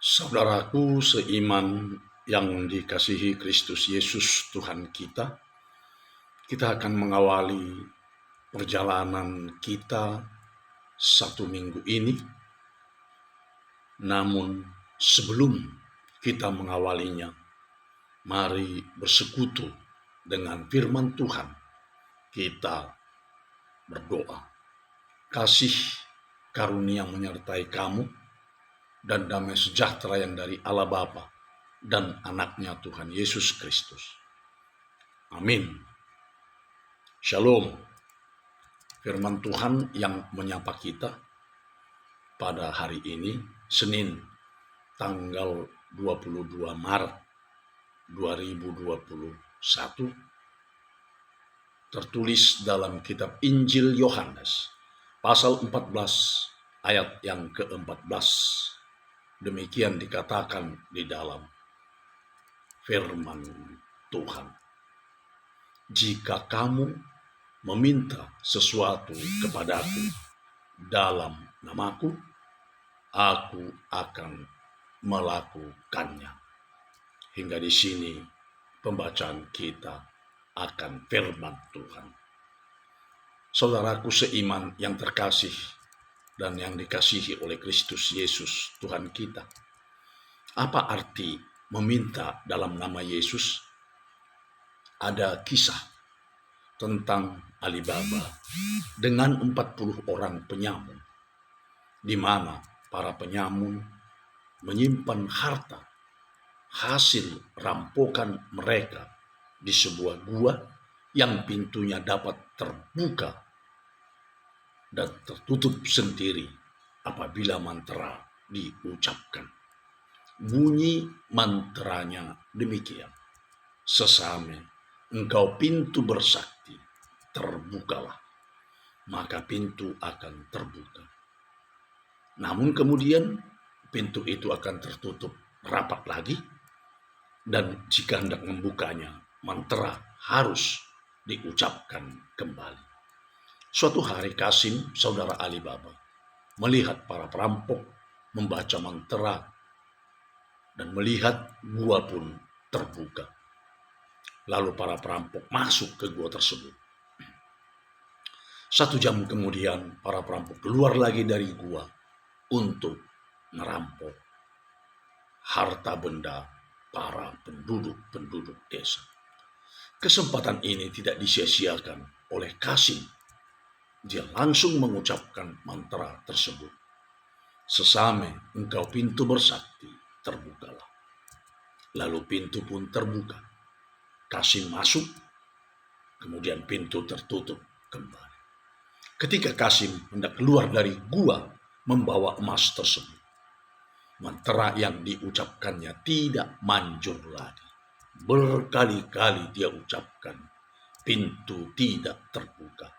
Saudaraku seiman yang dikasihi Kristus Yesus Tuhan kita akan mengawali perjalanan kita satu minggu ini. Namun sebelum kita mengawalinya, mari bersekutu dengan firman Tuhan. Kita berdoa. Kasih karunia menyertai kamu dan damai sejahtera yang dari Allah Bapa dan anaknya Tuhan Yesus Kristus. Amin. Shalom. Firman Tuhan yang menyapa kita pada hari ini, Senin, tanggal 22 Maret 2021, tertulis dalam kitab Injil Yohanes, pasal 14, ayat yang ke-14. Demikian dikatakan di dalam firman Tuhan. Jika kamu meminta sesuatu kepadaku dalam namaku, aku akan melakukannya. Hingga di sini pembacaan kita akan firman Tuhan. Saudaraku seiman yang terkasih dan yang dikasihi oleh Kristus Yesus Tuhan kita. Apa arti meminta dalam nama Yesus? Ada kisah tentang Alibaba dengan 40 orang penyamun, di mana para penyamun menyimpan harta hasil rampokan mereka di sebuah gua yang pintunya dapat terbuka dan tertutup sendiri apabila mantra diucapkan. Bunyi mantranya demikian. Sesame engkau pintu bersakti, terbukalah, maka pintu akan terbuka. Namun kemudian pintu itu akan tertutup rapat lagi, dan jika hendak membukanya, mantra harus diucapkan kembali. Suatu hari Kasim, saudara Alibaba, melihat para perampok membaca mantra dan melihat gua pun terbuka. Lalu para perampok masuk ke gua tersebut. 1 jam kemudian para perampok keluar lagi dari gua untuk merampok harta benda para penduduk desa. Kesempatan ini tidak disia-siakan oleh Kasim. Dia langsung mengucapkan mantra tersebut. Sesame engkau pintu bersakti, terbukalah. Lalu pintu pun terbuka. Kasim masuk, kemudian pintu tertutup kembali. Ketika Kasim hendak keluar dari gua membawa emas tersebut, mantra yang diucapkannya tidak manjur lagi. Berkali-kali dia ucapkan, pintu tidak terbuka.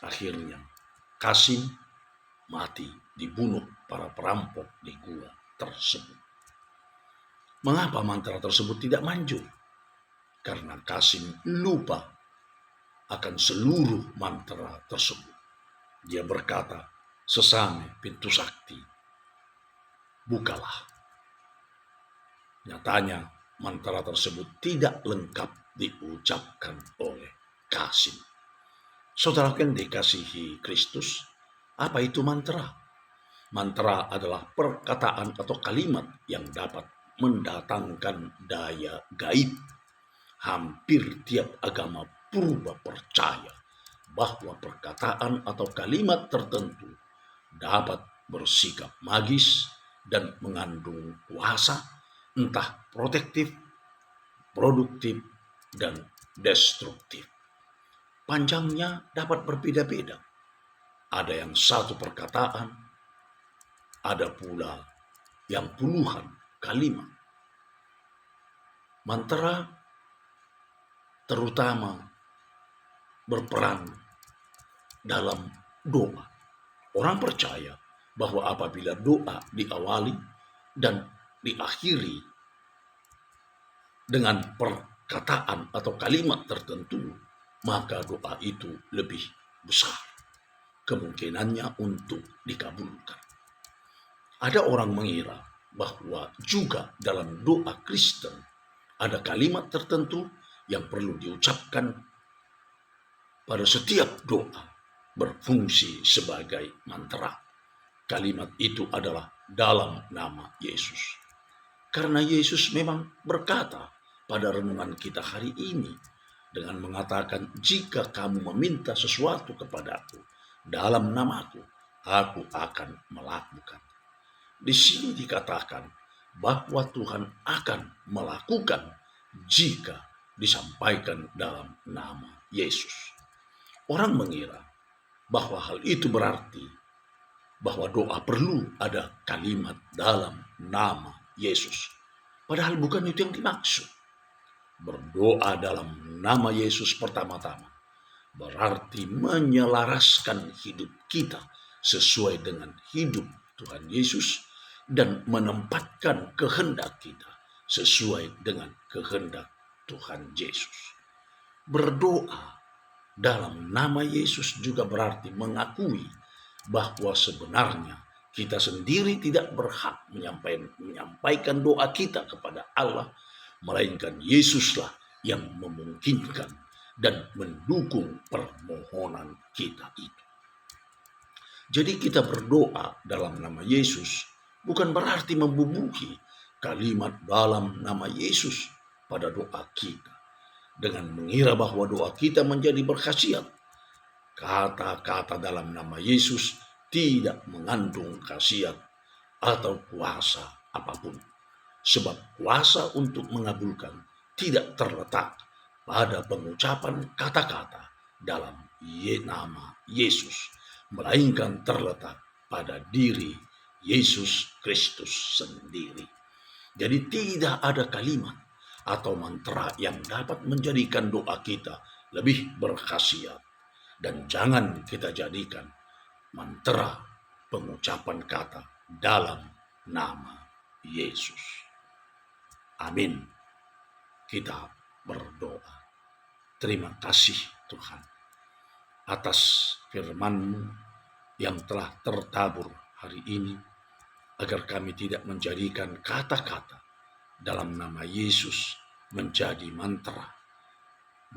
Akhirnya Kasim mati dibunuh para perampok di gua tersebut. Mengapa mantra tersebut tidak manjur? Karena Kasim lupa akan seluruh mantra tersebut. Dia berkata, sesame pintu sakti, bukalah. Nyatanya mantra tersebut tidak lengkap diucapkan oleh Kasim. Saudara yang dikasihi Kristus, apa itu mantra? Mantra adalah perkataan atau kalimat yang dapat mendatangkan daya gaib. Hampir tiap agama purba percaya bahwa perkataan atau kalimat tertentu dapat bersikap magis dan mengandung kuasa, entah protektif, produktif, dan destruktif. Panjangnya dapat berbeda-beda. Ada yang satu perkataan, ada pula yang puluhan kalimat. Mantra terutama berperan dalam doa. Orang percaya bahwa apabila doa diawali dan diakhiri dengan perkataan atau kalimat tertentu, maka doa itu lebih besar kemungkinannya untuk dikabulkan. Ada orang mengira bahwa juga dalam doa Kristen ada kalimat tertentu yang perlu diucapkan pada setiap doa, berfungsi sebagai mantra. Kalimat itu adalah dalam nama Yesus. Karena Yesus memang berkata pada renungan kita hari ini dengan mengatakan, jika kamu meminta sesuatu kepadaku dalam namaku, aku akan melakukan. Di sini dikatakan bahwa Tuhan akan melakukan jika disampaikan dalam nama Yesus. Orang mengira bahwa hal itu berarti bahwa doa perlu ada kalimat dalam nama Yesus. Padahal bukan itu yang dimaksud. Berdoa dalam nama Yesus pertama-tama berarti menyelaraskan hidup kita sesuai dengan hidup Tuhan Yesus dan menempatkan kehendak kita sesuai dengan kehendak Tuhan Yesus. Berdoa dalam nama Yesus juga berarti mengakui bahwa sebenarnya kita sendiri tidak berhak menyampaikan doa kita kepada Allah, melainkan Yesuslah yang memungkinkan dan mendukung permohonan kita itu. Jadi kita berdoa dalam nama Yesus bukan berarti membubuhi kalimat dalam nama Yesus pada doa kita, dengan mengira bahwa doa kita menjadi berkhasiat. Kata-kata dalam nama Yesus tidak mengandung khasiat atau kuasa apapun. Sebab kuasa untuk mengabulkan tidak terletak pada pengucapan kata-kata dalam nama Yesus, melainkan terletak pada diri Yesus Kristus sendiri. Jadi tidak ada kalimat atau mantra yang dapat menjadikan doa kita lebih berkhasiat. Dan jangan kita jadikan mantra pengucapan kata dalam nama Yesus. Amin. Kita berdoa. Terima kasih Tuhan atas firman-Mu yang telah tertabur hari ini, agar kami tidak menjadikan kata-kata dalam nama Yesus menjadi mantra.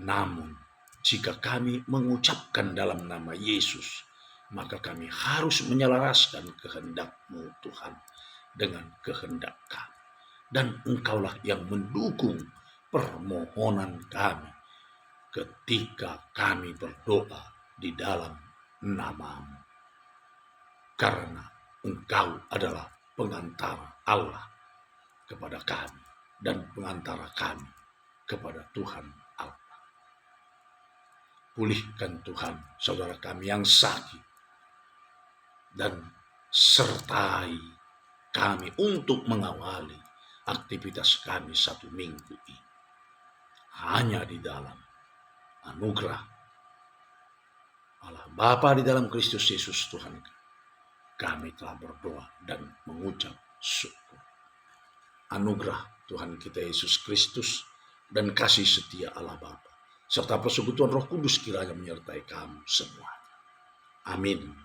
Namun jika kami mengucapkan dalam nama Yesus, maka kami harus menyelaraskan kehendak-Mu Tuhan dengan kehendak kami. Dan Engkaulah yang mendukung permohonan kami ketika kami berdoa di dalam nama-Mu. Karena Engkau adalah pengantara Allah kepada kami dan pengantara kami kepada Tuhan Allah. Pulihkan Tuhan saudara kami yang sakit dan sertai kami untuk mengawali aktivitas kami satu minggu ini. Hanya di dalam anugerah Allah Bapa di dalam Kristus Yesus Tuhan kami telah berdoa dan mengucap syukur. Anugerah Tuhan kita Yesus Kristus dan kasih setia Allah Bapa serta persekutuan Roh Kudus kiranya menyertai kamu semua. Amin.